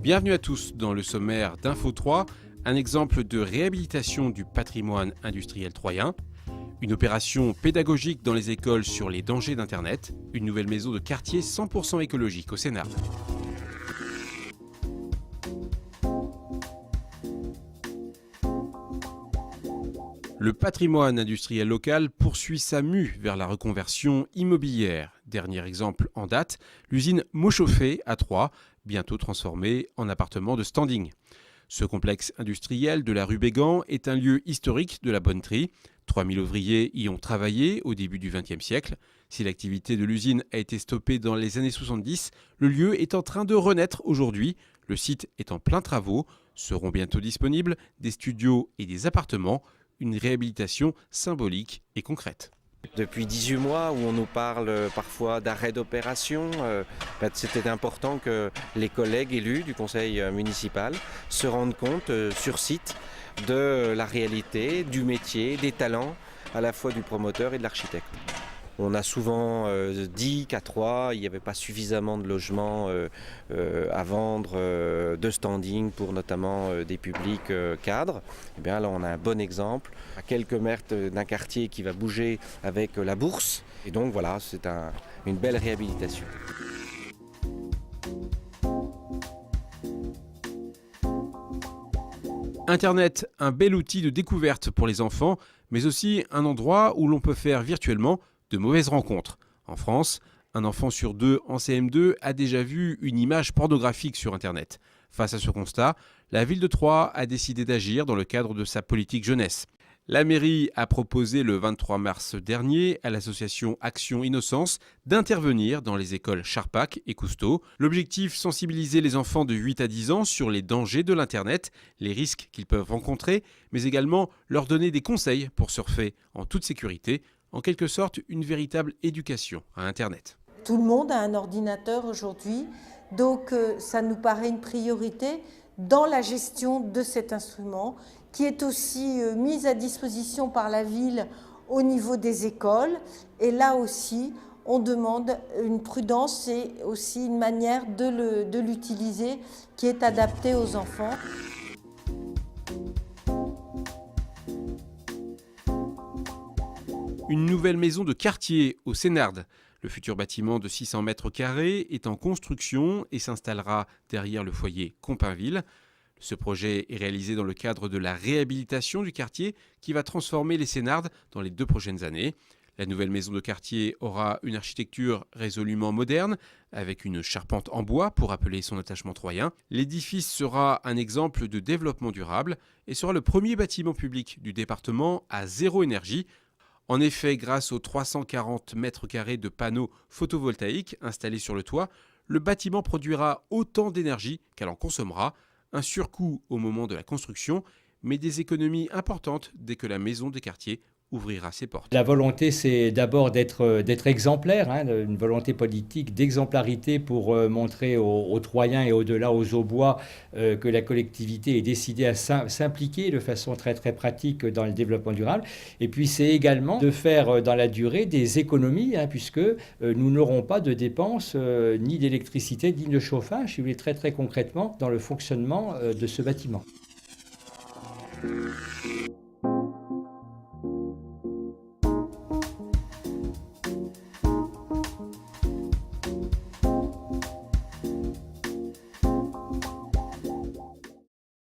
Bienvenue à tous dans le sommaire d'Info 3, un exemple de réhabilitation du patrimoine industriel troyen, une opération pédagogique dans les écoles sur les dangers d'Internet, une nouvelle maison de quartier 100% écologique au Sénart. Le patrimoine industriel local poursuit sa mue vers la reconversion immobilière. Dernier exemple en date, l'usine Mauchauffé à Troyes, bientôt transformée en appartement de standing. Ce complexe industriel de la rue Bégan est un lieu historique de la Bonneterie. 3000 ouvriers y ont travaillé au début du XXe siècle. Si l'activité de l'usine a été stoppée dans les années 70, le lieu est en train de renaître aujourd'hui. Le site est en plein travaux. Seront bientôt disponibles des studios et des appartements. Une réhabilitation symbolique et concrète. Depuis 18 mois où on nous parle parfois d'arrêt d'opération, c'était important que les collègues élus du conseil municipal se rendent compte sur site de la réalité, du métier, des talents à la fois du promoteur et de l'architecte. On a souvent dit qu'à Troyes, il n'y avait pas suffisamment de logements à vendre, de standing pour notamment des publics cadres. Et bien là, on a un bon exemple, à quelques mètres d'un quartier qui va bouger avec la bourse. Et donc voilà, c'est une belle réhabilitation. Internet, un bel outil de découverte pour les enfants, mais aussi un endroit où l'on peut faire virtuellement de mauvaises rencontres. En France, un enfant sur deux en CM2 a déjà vu une image pornographique sur Internet. Face à ce constat, la ville de Troyes a décidé d'agir dans le cadre de sa politique jeunesse. La mairie a proposé le 23 mars dernier à l'association Action Innocence d'intervenir dans les écoles Charpak et Cousteau. L'objectif, sensibiliser les enfants de 8 à 10 ans sur les dangers de l'Internet, les risques qu'ils peuvent rencontrer, mais également leur donner des conseils pour surfer en toute sécurité. En quelque sorte, une véritable éducation à Internet. Tout le monde a un ordinateur aujourd'hui, donc ça nous paraît une priorité dans la gestion de cet instrument qui est aussi mis à disposition par la ville au niveau des écoles. Et là aussi, on demande une prudence et aussi une manière de l'utiliser qui est adaptée aux enfants. Une nouvelle maison de quartier au Sénart. Le futur bâtiment de 600 mètres carrés est en construction et s'installera derrière le foyer Compainville. Ce projet est réalisé dans le cadre de la réhabilitation du quartier qui va transformer les Sénards dans les 2 prochaines années. La nouvelle maison de quartier aura une architecture résolument moderne, avec une charpente en bois pour rappeler son attachement troyen. L'édifice sera un exemple de développement durable et sera le premier bâtiment public du département à zéro énergie. En effet, grâce aux 340 mètres carrés de panneaux photovoltaïques installés sur le toit, le bâtiment produira autant d'énergie qu'elle en consommera. Un surcoût au moment de la construction, mais des économies importantes dès que la maison des quartiers ouvrira ses portes. La volonté, c'est d'abord d'être exemplaire, une volonté politique d'exemplarité pour montrer aux Troyens et au-delà aux Aubois que la collectivité est décidée à s'impliquer de façon très très pratique dans le développement durable. Et puis c'est également de faire dans la durée des économies, puisque nous n'aurons pas de dépenses ni d'électricité ni de chauffage, si vous voulez, très très concrètement dans le fonctionnement de ce bâtiment.